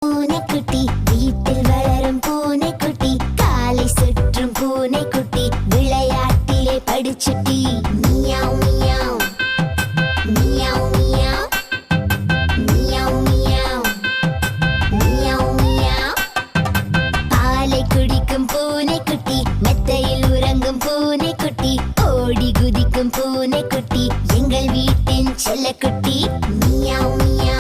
பூனைக்குட்டி வீட்டில் வளரும் பூனைக்குட்டி காலை சுற்றும் பூனைக்குட்டி விளையாட்டிலே படிச்சுட்டி meow meow meow meow meow meow meow meow பாலை குடிக்கும் பூனைக்குட்டி மெத்தையில் உறங்கும் பூனைக்குட்டி ஓடி குதிக்கும் பூனைக்குட்டி எங்கள் வீட்டின் செல்லக்குட்டி மியாவ் மியாவ்